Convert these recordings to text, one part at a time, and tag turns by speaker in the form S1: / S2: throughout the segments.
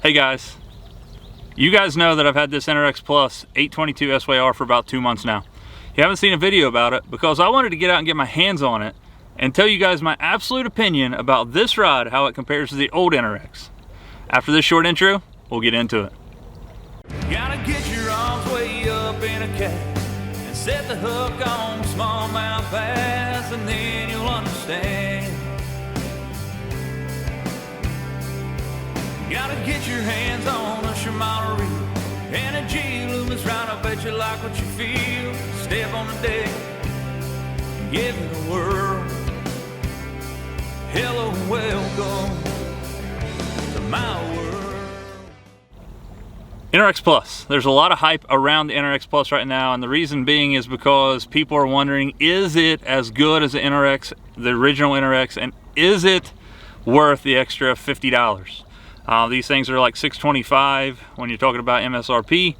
S1: Hey guys, you guys know that I've had this NRX Plus 822 SYR for about 2 months now. You haven't seen a video about it because I wanted to get out and get my hands on it and tell you guys my absolute opinion about this rod, how it compares to the old NRX. After this short intro, we'll get into it.
S2: You gotta get your arms way up in a cat and set the hook on smallmouth bass, and then you'll understand. You gotta get your hands on a Shimano reel and a G Loomis rod. I bet you like what you feel. Step on the deck, give it a whirl. Hello, welcome to my world.
S1: NRX Plus. There's a lot of hype around the NRX Plus right now, and the reason being is because people are wondering, is it as good as the NRX, the original NRX, and is it worth the extra $50? These things are like $625 when you're talking about MSRP.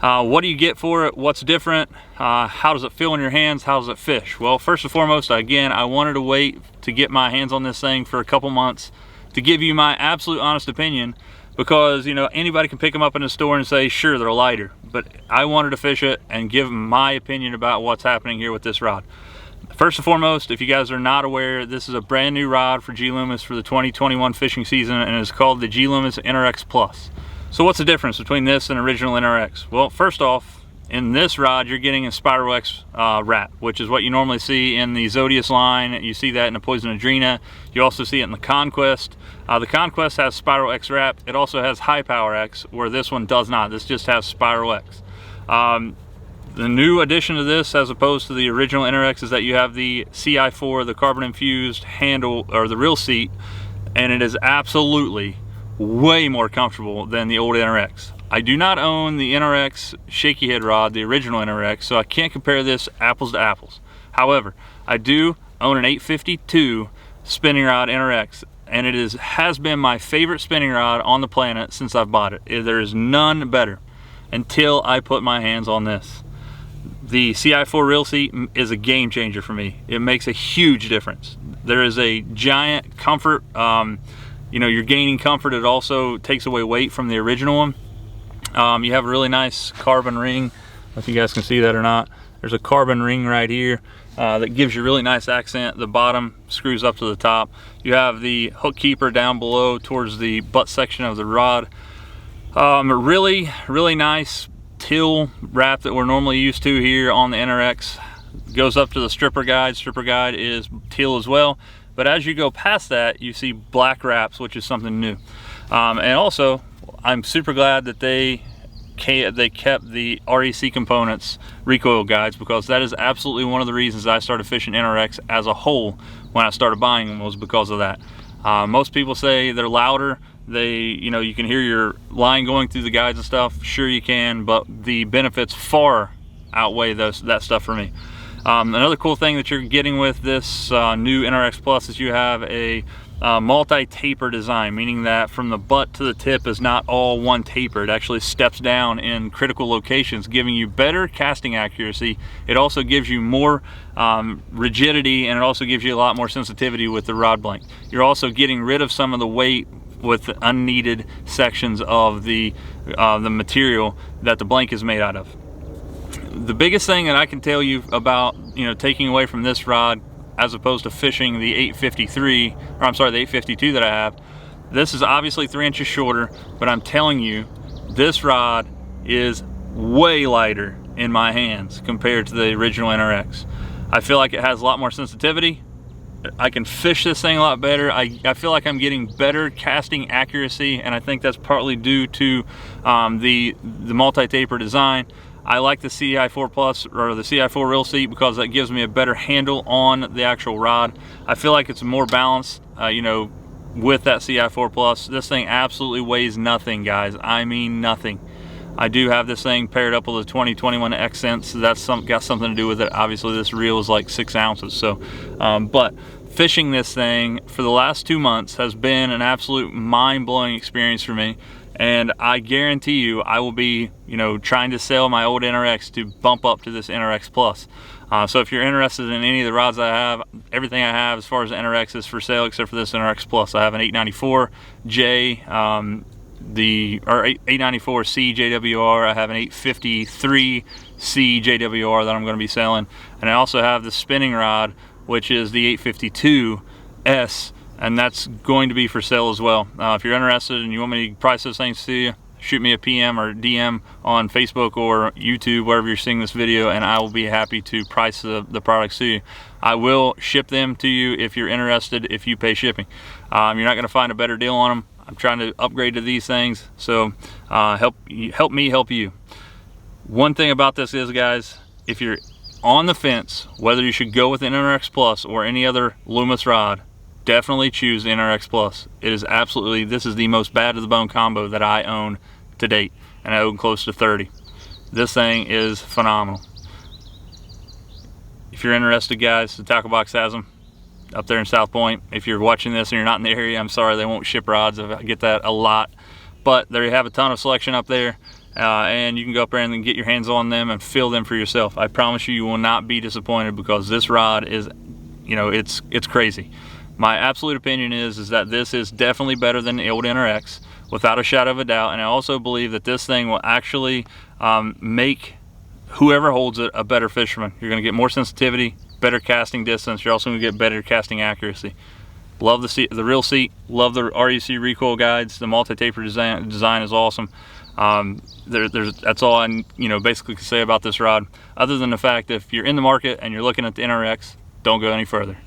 S1: What do you get for it? What's different? How does it feel in your hands? How does it fish? Well, first and foremost, again, I wanted to wait to get my hands on this thing for a couple months to give you my absolute honest opinion, because you know, anybody can pick them up in the store and say, sure, they're lighter, but I wanted to fish it and give my opinion about what's happening here with this rod. First and foremost, if you guys are not aware, this is a brand new rod for G Loomis for the 2021 fishing season, and it's called the G Loomis NRX Plus. So what's the difference between this and original NRX? Well, first off, in this rod, you're getting a Spiral X wrap, which is what you normally see in the Zodius line. You see that in the Poison Adrena. You also see it in the Conquest. The Conquest has Spiral X wrap. It also has High Power X, where this one does not. This just has Spiral X. The new addition to this, as opposed to the original NRX, is that you have the CI4, the carbon infused handle, or the reel seat, and it is absolutely way more comfortable than the old NRX. I do not own the NRX shaky head rod, the original NRX, so I can't compare this apples to apples. However, I do own an 852 spinning rod NRX, and it has been my favorite spinning rod on the planet since I've bought it. There is none better until I put my hands on this. The CI4 reel seat is a game changer for me. It makes a huge difference. There is a giant comfort. You know, you're gaining comfort. It also takes away weight from the original one. You have a really nice carbon ring. I don't know if you guys can see that or not. There's a carbon ring right here that gives you really nice accent. The bottom screws up to the top. You have the hook keeper down below towards the butt section of the rod. Really nice till wrap that we're normally used to here on the NRX. Goes up to the stripper guide. Stripper guide is teal as well, but as you go past that, you see black wraps, which is something new. And also, I'm super glad that they kept the REC Components Recoil guides, because that is absolutely one of the reasons I started fishing NRX as a whole when I started buying them, was because of that. Most people say they're louder. You know, you can hear your line going through the guides and stuff. Sure you can, but the benefits far outweigh that stuff for me. Another cool thing that you're getting with this new NRX Plus is you have a multi-taper design, meaning that from the butt to the tip is not all one taper. It actually steps down in critical locations, giving you better casting accuracy. It also gives you more rigidity, and it also gives you a lot more sensitivity with the rod blank. You're also getting rid of some of the weight with the unneeded sections of the material that the blank is made out of. The biggest thing that I can tell you about, you know, taking away from this rod as opposed to fishing the 853, or I'm sorry, the 852 that I have, this is obviously 3 inches shorter, but I'm telling you, this rod is way lighter in my hands compared to the original NRX. I feel like it has a lot more sensitivity. I can fish this thing a lot better. I feel like I'm getting better casting accuracy, and I think that's partly due to the multi-taper design. I like the CI4 Plus, or the CI4 reel seat, because that gives me a better handle on the actual rod. I feel like it's more balanced, you know, with that CI4 Plus. This thing absolutely weighs nothing, guys. I mean nothing. I do have this thing paired up with a 2021 Accent, so that's got something to do with it. Obviously, this reel is like 6 ounces. So, but fishing this thing for the last 2 months has been an absolute mind-blowing experience for me. And I guarantee you, I will be, you know, trying to sell my old NRX to bump up to this NRX Plus. So if you're interested in any of the rods I have, everything I have as far as the NRX is for sale except for this NRX Plus. I have an 894J, 894C JWR. I have an 853C JWR that I'm going to be selling, and I also have the spinning rod, which is the 852S, and that's going to be for sale as well. If you're interested and you want me to price those things to you, shoot me a PM or DM on Facebook or YouTube, wherever you're seeing this video, and I will be happy to price the products to you. I will ship them to you if you're interested, if you pay shipping. You're not going to find a better deal on them. I'm trying to upgrade to these things, so help me help you. One thing about this is, guys, if you're on the fence whether you should go with an NRX Plus or any other Loomis rod, definitely choose the NRX Plus. It is absolutely, this is the most bad to the bone combo that I own to date, and I own close to 30. This thing is phenomenal. If you're interested, guys, the tackle box has them up there in South Point. If you're watching this and you're not in the area, I'm sorry, they won't ship rods. I get that a lot, but there you have a ton of selection up there, and you can go up there and get your hands on them and feel them for yourself. I promise you, you will not be disappointed, because this rod is, you know, it's crazy. My absolute opinion is that this is definitely better than the old NRX, without a shadow of a doubt, and I also believe that this thing will actually make whoever holds it a better fisherman. You're going to get more sensitivity, better casting distance. You're also going to get better casting accuracy. Love the seat, the real seat. Love the REC recoil guides. The multi-taper design is awesome. That's all I basically can say about this rod, other than the fact that if you're in the market and you're looking at the NRX, don't go any further.